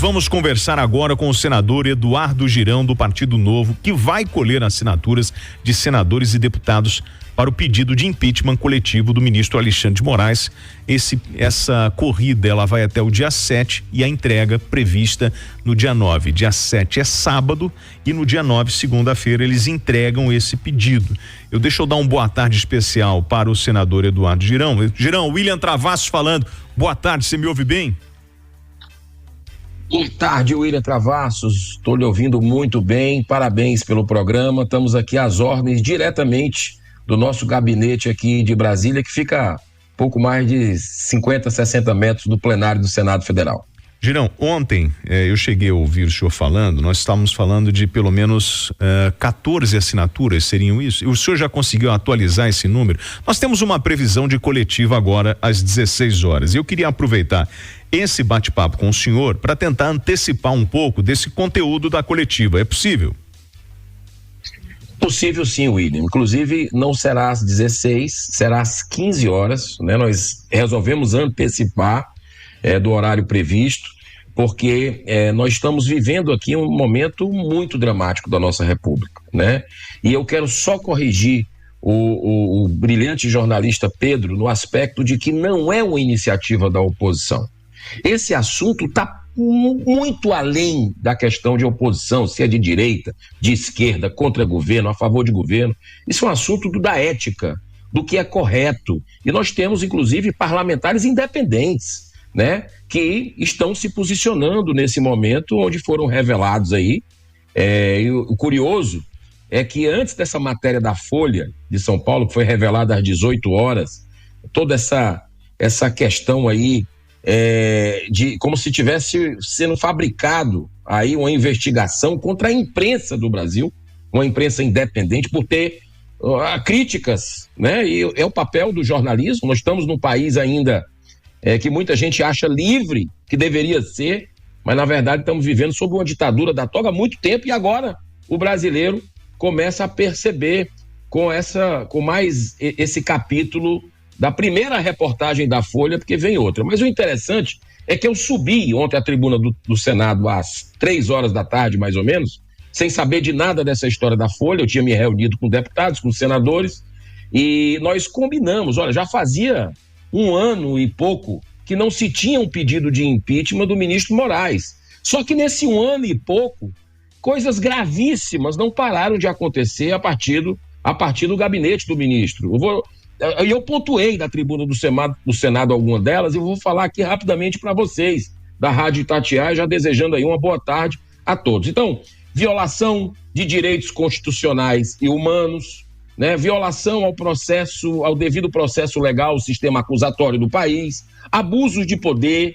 vamos conversar agora com o senador Eduardo Girão, do Partido Novo, que vai colher assinaturas de senadores e deputados para o pedido de impeachment coletivo do ministro Alexandre de Moraes. Essa corrida, ela vai até o dia 7 e a entrega prevista no dia 9. Dia 7 é sábado e no dia 9, segunda-feira, eles entregam esse pedido. Deixa eu dar uma boa tarde especial para o senador Eduardo Girão. Girão, William Travassos falando. Boa tarde, você me ouve bem? Boa tarde, William Travassos, estou lhe ouvindo muito bem, parabéns pelo programa, estamos aqui às ordens diretamente do nosso gabinete aqui de Brasília, que fica pouco mais de 50, 60 metros do plenário do Senado Federal. Girão, ontem eu cheguei a ouvir o senhor falando, nós estávamos falando de pelo menos 14 assinaturas, seriam isso? O senhor já conseguiu atualizar esse número? Nós temos uma previsão de coletiva agora às 16 horas, e eu queria aproveitar esse bate-papo com o senhor para tentar antecipar um pouco desse conteúdo da coletiva. É possível? Possível sim, William. Inclusive, não será às 16, será às 15 horas, né? Nós resolvemos antecipar do horário previsto, porque nós estamos vivendo aqui um momento muito dramático da nossa República, né? E eu quero só corrigir o brilhante jornalista Pedro no aspecto de que não é uma iniciativa da oposição. Esse assunto está muito além da questão de oposição, se é de direita, de esquerda, contra governo, a favor de governo. Isso é um assunto da ética, do que é correto. E nós temos, inclusive, parlamentares independentes, né, que estão se posicionando nesse momento, onde foram revelados aí. E o curioso é que antes dessa matéria da Folha de São Paulo, que foi revelada às 18 horas, toda essa questão aí, de como se tivesse sendo fabricado aí uma investigação contra a imprensa do Brasil, uma imprensa independente, por ter críticas, né? E é o papel do jornalismo. Nós estamos num país ainda que muita gente acha livre, que deveria ser, mas na verdade estamos vivendo sob uma ditadura da toga há muito tempo, e agora o brasileiro começa a perceber com mais esse capítulo da primeira reportagem da Folha, porque vem outra. Mas o interessante é que eu subi ontem à tribuna do Senado às 3 horas da tarde, mais ou menos, sem saber de nada dessa história da Folha. Eu tinha me reunido com deputados, com senadores, e nós combinamos. Olha, já fazia 1 ano e pouco que não se tinha um pedido de impeachment do ministro Moraes. Só que nesse 1 ano e pouco, coisas gravíssimas não pararam de acontecer a partir do gabinete do ministro. Eu pontuei na tribuna do Senado alguma delas, e vou falar aqui rapidamente para vocês, da Rádio Itatiaia, já desejando aí uma boa tarde a todos. Então, violação de direitos constitucionais e humanos, né? Violação ao devido processo legal, o sistema acusatório do país, abusos de poder,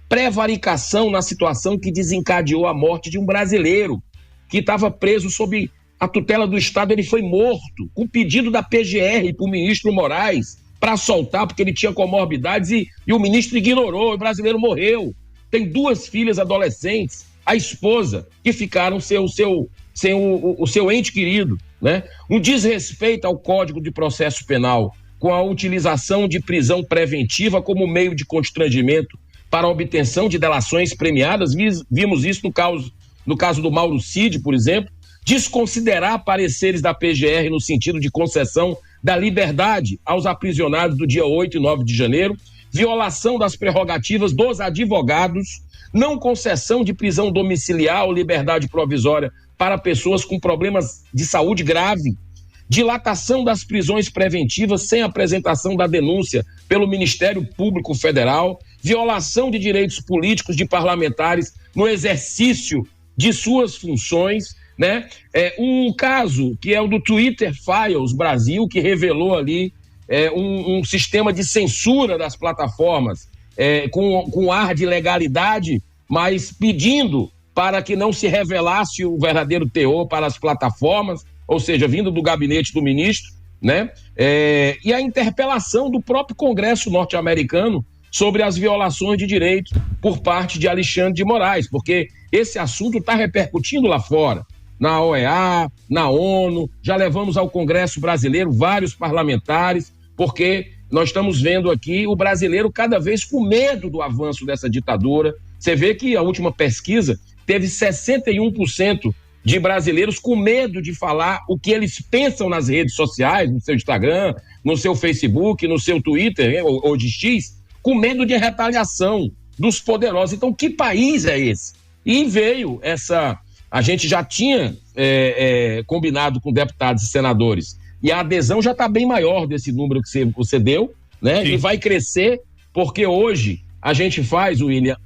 prevaricação na situação que desencadeou a morte de um brasileiro que estava preso sob a tutela do Estado. Ele foi morto com pedido da PGR para o ministro Moraes para soltar, porque ele tinha comorbidades, e o ministro ignorou, o brasileiro morreu. Tem 2 filhas adolescentes, a esposa, que ficaram sem o seu ente querido, né? Um desrespeito ao Código de Processo Penal, com a utilização de prisão preventiva como meio de constrangimento para a obtenção de delações premiadas. Vimos isso no caso do Mauro Cid, por exemplo. Desconsiderar pareceres da PGR no sentido de concessão da liberdade aos aprisionados do dia 8 e 9 de janeiro, violação das prerrogativas dos advogados, não concessão de prisão domiciliar ou liberdade provisória para pessoas com problemas de saúde grave, dilatação das prisões preventivas sem apresentação da denúncia pelo Ministério Público Federal, violação de direitos políticos de parlamentares no exercício de suas funções, né? Um caso que é o do Twitter Files Brasil, que revelou ali um sistema de censura das plataformas, com ar de legalidade, mas pedindo para que não se revelasse o verdadeiro teor para as plataformas, ou seja, vindo do gabinete do ministro, né? E a interpelação do próprio Congresso norte-americano sobre as violações de direitos por parte de Alexandre de Moraes, porque esse assunto está repercutindo lá fora, na OEA, na ONU, já levamos ao Congresso brasileiro vários parlamentares, porque nós estamos vendo aqui o brasileiro cada vez com medo do avanço dessa ditadura, Você vê que a última pesquisa teve 61% de brasileiros com medo de falar o que eles pensam nas redes sociais, no seu Instagram, no seu Facebook, no seu Twitter ou de X, com medo de retaliação dos poderosos. Então, que país é esse? E veio essa... A gente já tinha combinado com deputados e senadores, e a adesão já está bem maior desse número que você deu, né? Sim. E vai crescer, porque hoje a gente faz, William,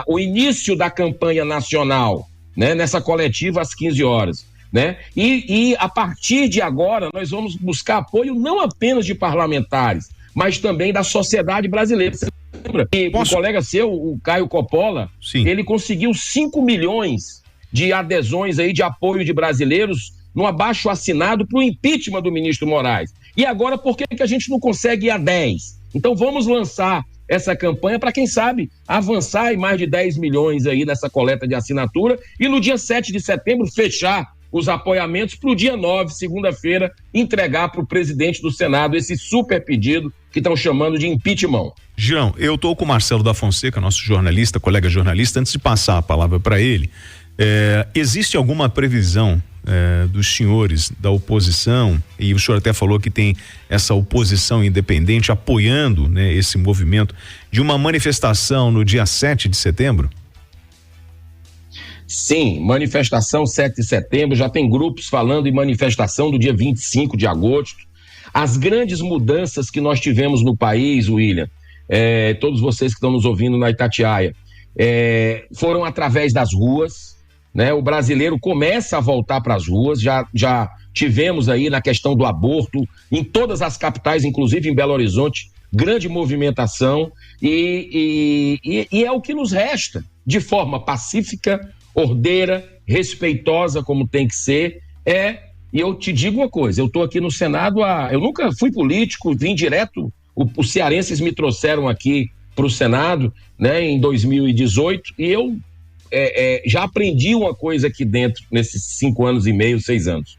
o início da campanha nacional, né, nessa coletiva às 15 horas. Né? E a partir de agora nós vamos buscar apoio não apenas de parlamentares, mas também da sociedade brasileira. Você lembra que o colega seu, o Caio Coppola, Sim. ele conseguiu 5 milhões de adesões aí de apoio de brasileiros no abaixo-assinado para o impeachment do ministro Moraes. E agora, por que a gente não consegue ir a 10? Então vamos lançar essa campanha para, quem sabe, avançar em mais de 10 milhões aí nessa coleta de assinatura e no dia 7 de setembro fechar os apoiamentos para o dia 9, segunda-feira, entregar para o presidente do Senado esse super pedido que estão chamando de impeachment. João, eu estou com o Marcelo da Fonseca, nosso jornalista, colega jornalista. Antes de passar a palavra para ele, existe alguma previsão dos senhores da oposição, e o senhor até falou que tem essa oposição independente apoiando, né, esse movimento, de uma manifestação no dia 7 de setembro? Sim, manifestação 7 de setembro, já tem grupos falando em manifestação do dia 25 de agosto. As grandes mudanças que nós tivemos no país, William, todos vocês que estão nos ouvindo na Itatiaia, foram através das ruas, né? O brasileiro começa a voltar para as ruas, já tivemos aí na questão do aborto, em todas as capitais, inclusive em Belo Horizonte, grande movimentação, e é o que nos resta, de forma pacífica, ordeira, respeitosa, como tem que ser. E eu te digo uma coisa, eu estou aqui no Senado, eu nunca fui político, vim direto, os cearenses me trouxeram aqui para o Senado, né, em 2018, e eu já aprendi uma coisa aqui dentro, nesses 5 anos e meio, 6 anos.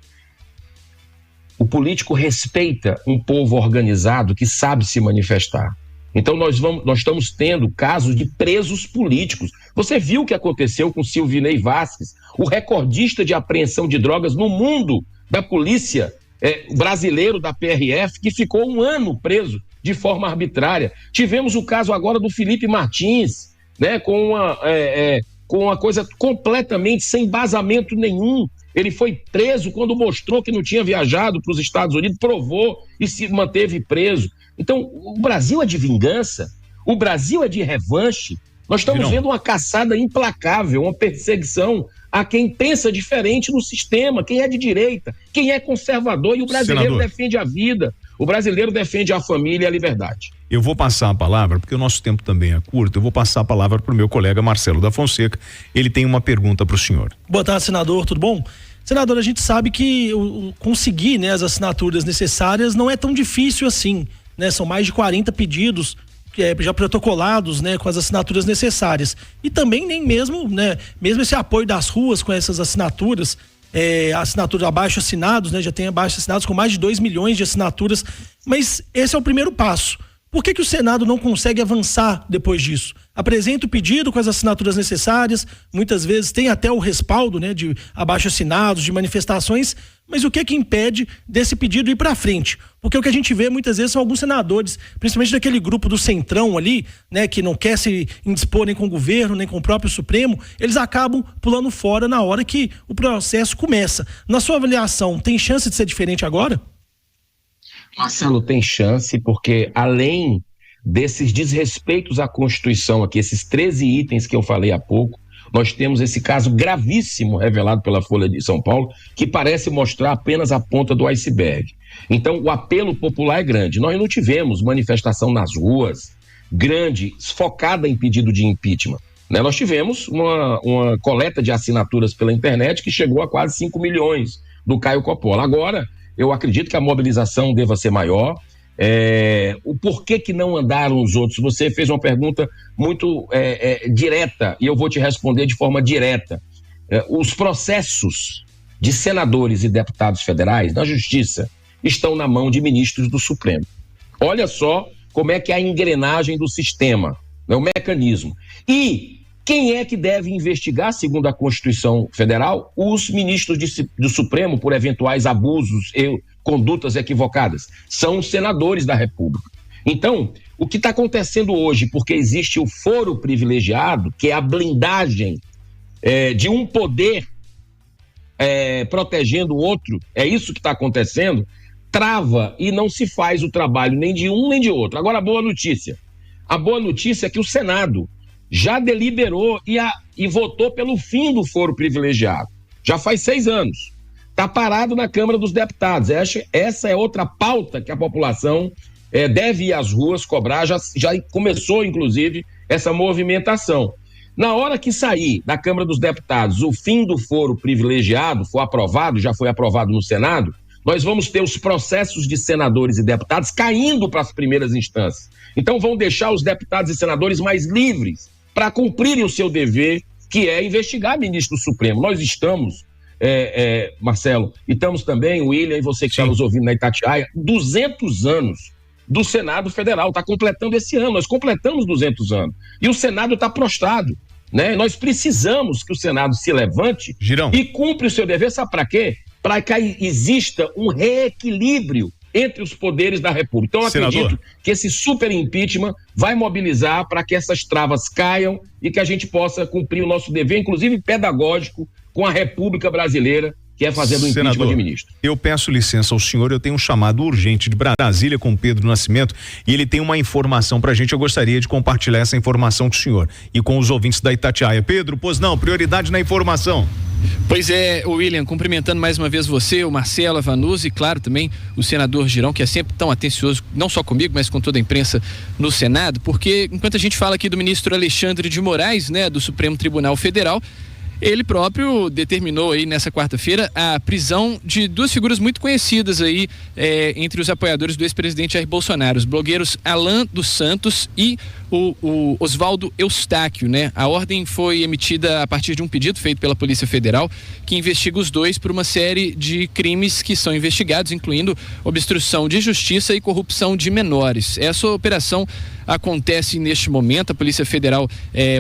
O político respeita um povo organizado que sabe se manifestar. Então nós estamos tendo casos de presos políticos. Você viu o que aconteceu com Silvinei Vasquez, o recordista de apreensão de drogas no mundo da polícia brasileiro, da PRF, que ficou 1 ano preso de forma arbitrária. Tivemos o caso agora do Felipe Martins, né, com uma coisa completamente sem embasamento nenhum. Ele foi preso quando mostrou que não tinha viajado para os Estados Unidos, provou e se manteve preso. Então, o Brasil é de vingança, o Brasil é de revanche. Nós estamos vendo uma caçada implacável, uma perseguição a quem pensa diferente no sistema, quem é de direita, quem é conservador, e o brasileiro defende a vida, o brasileiro defende a família e a liberdade. Eu vou passar a palavra, porque o nosso tempo também é curto, eu vou passar a palavra para o meu colega Marcelo da Fonseca. Ele tem uma pergunta para o senhor. Boa tarde, senador, tudo bom? Senador, a gente sabe que conseguir, né, as assinaturas necessárias não é tão difícil assim, né? São mais de 40 pedidos já protocolados, né, com as assinaturas necessárias. E também nem mesmo, né, mesmo esse apoio das ruas com essas assinaturas, assinatura abaixo assinados, né, já tem abaixo assinados com mais de 2 milhões de assinaturas, mas esse é o primeiro passo. Por que o Senado não consegue avançar depois disso? Apresenta o pedido com as assinaturas necessárias, muitas vezes tem até o respaldo, né, de abaixo-assinados, de manifestações, mas o que impede desse pedido ir para frente? Porque o que a gente vê muitas vezes são alguns senadores, principalmente daquele grupo do Centrão ali, né, que não quer se indispor nem com o governo, nem com o próprio Supremo, eles acabam pulando fora na hora que o processo começa. Na sua avaliação, tem chance de ser diferente agora? Marcelo, tem chance, porque além desses desrespeitos à Constituição aqui, esses 13 itens que eu falei há pouco, nós temos esse caso gravíssimo revelado pela Folha de São Paulo, que parece mostrar apenas a ponta do iceberg. Então, o apelo popular é grande. Nós não tivemos manifestação nas ruas grande, focada em pedido de impeachment, né? Nós tivemos uma coleta de assinaturas pela internet que chegou a quase 5 milhões do Caio Coppola. Agora, eu acredito que a mobilização deva ser maior. O porquê que não andaram os outros? Você fez uma pergunta muito direta, e eu vou te responder de forma direta. Os processos de senadores e deputados federais na Justiça estão na mão de ministros do Supremo. Olha só como é que é a engrenagem do sistema, né, o mecanismo. E Quem é que deve investigar, segundo a Constituição Federal, os ministros do Supremo por eventuais abusos e condutas equivocadas? São os senadores da República. Então, o que está acontecendo hoje, porque existe o foro privilegiado, que é a blindagem de um poder protegendo o outro, é isso que está acontecendo, trava e não se faz o trabalho nem de um nem de outro. Agora, a boa notícia é que o Senado já deliberou e votou pelo fim do foro privilegiado. Já faz 6 anos. Está parado na Câmara dos Deputados. Essa é outra pauta que a população deve ir às ruas cobrar. Já começou, inclusive, essa movimentação. Na hora que sair da Câmara dos Deputados o fim do foro privilegiado, for aprovado, já foi aprovado no Senado, nós vamos ter os processos de senadores e deputados caindo para as primeiras instâncias. Então vão deixar os deputados e senadores mais livres para cumprirem o seu dever, que é investigar ministro do Supremo. Nós estamos, Marcelo, e estamos também, William, e você que está nos ouvindo na Itatiaia, 200 anos do Senado Federal, está completando esse ano, nós completamos 200 anos. E o Senado está prostrado, né? Nós precisamos que o Senado se levante e cumpra o seu dever, sabe para quê? Para que exista um reequilíbrio entre os poderes da República. Então, eu acredito que esse super impeachment vai mobilizar para que essas travas caiam e que a gente possa cumprir o nosso dever, inclusive pedagógico, com a República Brasileira, que é fazendo o impeachment de ministro. Eu peço licença ao senhor, eu tenho um chamado urgente de Brasília com o Pedro Nascimento e ele tem uma informação pra gente, eu gostaria de compartilhar essa informação com o senhor e com os ouvintes da Itatiaia. Pedro, pois não, prioridade na informação. Pois é, William, cumprimentando mais uma vez você, o Marcelo, a Vanusa e claro também o senador Girão, que é sempre tão atencioso, não só comigo, mas com toda a imprensa no Senado, porque enquanto a gente fala aqui do ministro Alexandre de Moraes, né, do Supremo Tribunal Federal, ele próprio determinou aí nessa quarta-feira a prisão de 2 figuras muito conhecidas aí entre os apoiadores do ex-presidente Jair Bolsonaro, os blogueiros Alan dos Santos e o Oswaldo Eustáquio, né? A ordem foi emitida a partir de um pedido feito pela Polícia Federal, que investiga os dois por uma série de crimes que são investigados, incluindo obstrução de justiça e corrupção de menores. Essa operação acontece neste momento. A Polícia Federal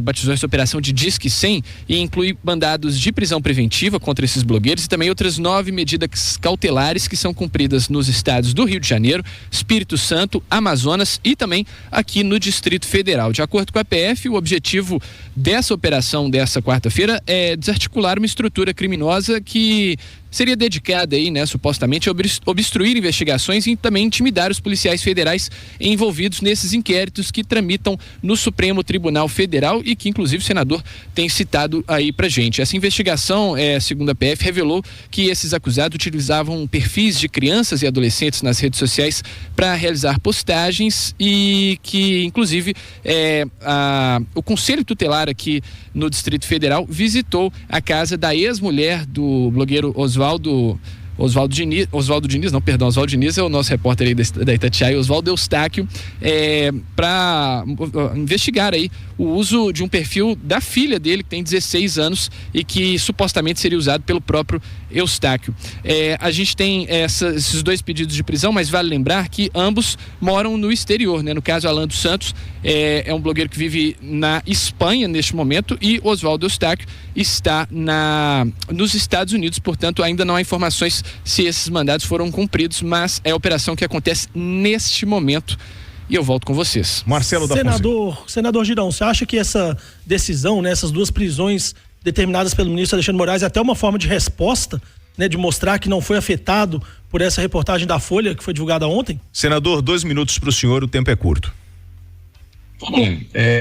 batizou essa operação de Disque 100 e inclui mandados de prisão preventiva contra esses blogueiros e também outras 9 medidas cautelares que são cumpridas nos estados do Rio de Janeiro, Espírito Santo, Amazonas e também aqui no Distrito Federal. De acordo com a PF, o objetivo dessa operação dessa quarta-feira é desarticular uma estrutura criminosa que seria dedicada aí, né, supostamente a obstruir investigações e também intimidar os policiais federais envolvidos nesses inquéritos que tramitam no Supremo Tribunal Federal e que inclusive o senador tem citado aí pra gente. Essa investigação, segundo a PF, revelou que esses acusados utilizavam perfis de crianças e adolescentes nas redes sociais para realizar postagens e que inclusive o Conselho Tutelar aqui no Distrito Federal visitou a casa da ex-mulher do blogueiro Oswaldo Diniz é o nosso repórter aí da Itatiaia, Oswaldo Eustáquio, para investigar aí o uso de um perfil da filha dele, que tem 16 anos e que supostamente seria usado pelo próprio Eustáquio. A gente tem esses 2 pedidos de prisão, mas vale lembrar que ambos moram no exterior, né? No caso, Alan dos Santos é um blogueiro que vive na Espanha neste momento e Oswaldo Eustáquio está nos Estados Unidos, portanto ainda não há informações se esses mandados foram cumpridos, mas é a operação que acontece neste momento. E eu volto com vocês. Marcelo da Senador Girão, você acha que essa decisão, né, essas 2 prisões determinadas pelo ministro Alexandre de Moraes é até uma forma de resposta, né, de mostrar que não foi afetado por essa reportagem da Folha que foi divulgada ontem? Senador, 2 minutos para o senhor, o tempo é curto.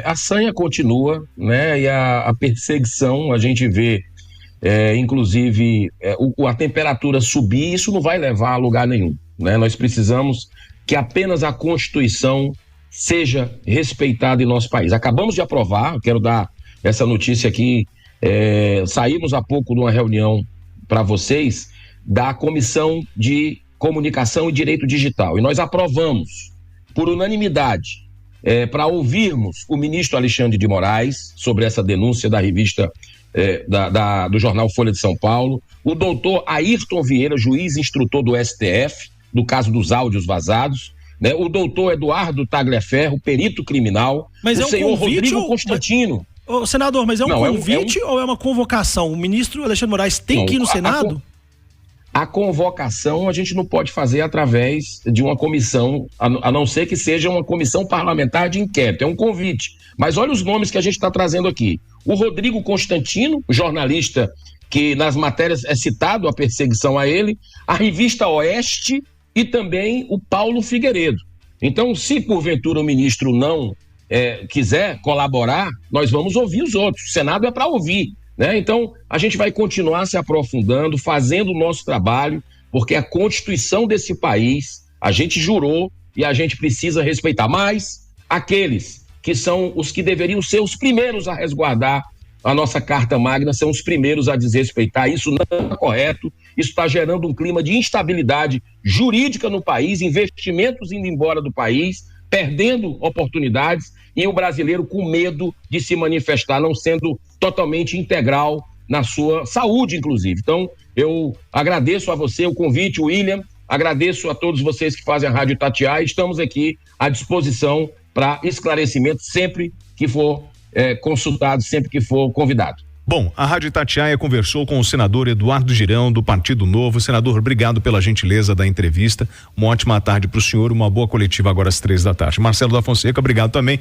A sanha continua, né, e a perseguição, a gente vê inclusive a temperatura subir, isso não vai levar a lugar nenhum, né? Nós precisamos que apenas a Constituição seja respeitada em nosso país. Acabamos de aprovar, quero dar essa notícia aqui, saímos há pouco de uma reunião para vocês da Comissão de Comunicação e Direito Digital e nós aprovamos por unanimidade para ouvirmos o ministro Alexandre de Moraes sobre essa denúncia da revista do jornal Folha de São Paulo, o doutor Ayrton Vieira, juiz instrutor do STF, do caso dos áudios vazados, né? O doutor Eduardo Tagliaferro, perito criminal, o senhor Rodrigo Constantino, Ô, senador, mas é um Não, convite ou é uma convocação? O ministro Alexandre de Moraes tem que ir no Senado? A convocação a gente não pode fazer através de uma comissão, a não ser que seja uma comissão parlamentar de inquérito, é um convite. Mas olha os nomes que a gente está trazendo aqui. O Rodrigo Constantino, jornalista que nas matérias é citado a perseguição a ele, a revista Oeste e também o Paulo Figueiredo. Então, se porventura o ministro não quiser colaborar, nós vamos ouvir os outros. O Senado é para ouvir. Né? Então, a gente vai continuar se aprofundando, fazendo o nosso trabalho, porque a Constituição desse país, a gente jurou e a gente precisa respeitar. Mas aqueles que são os que deveriam ser os primeiros a resguardar a nossa Carta Magna, são os primeiros a desrespeitar. Isso não é correto, isso está gerando um clima de instabilidade jurídica no país, investimentos indo embora do país, perdendo oportunidades, e o brasileiro com medo de se manifestar, não sendo totalmente integral na sua saúde, inclusive. Então, eu agradeço a você o convite, William, agradeço a todos vocês que fazem a Rádio Itatiaia, estamos aqui à disposição para esclarecimento sempre que for consultado, sempre que for convidado. Bom, a Rádio Itatiaia conversou com o senador Eduardo Girão, do Partido Novo. Senador, obrigado pela gentileza da entrevista. Uma ótima tarde para o senhor, uma boa coletiva agora às 3 da tarde. Marcelo da Fonseca, obrigado também.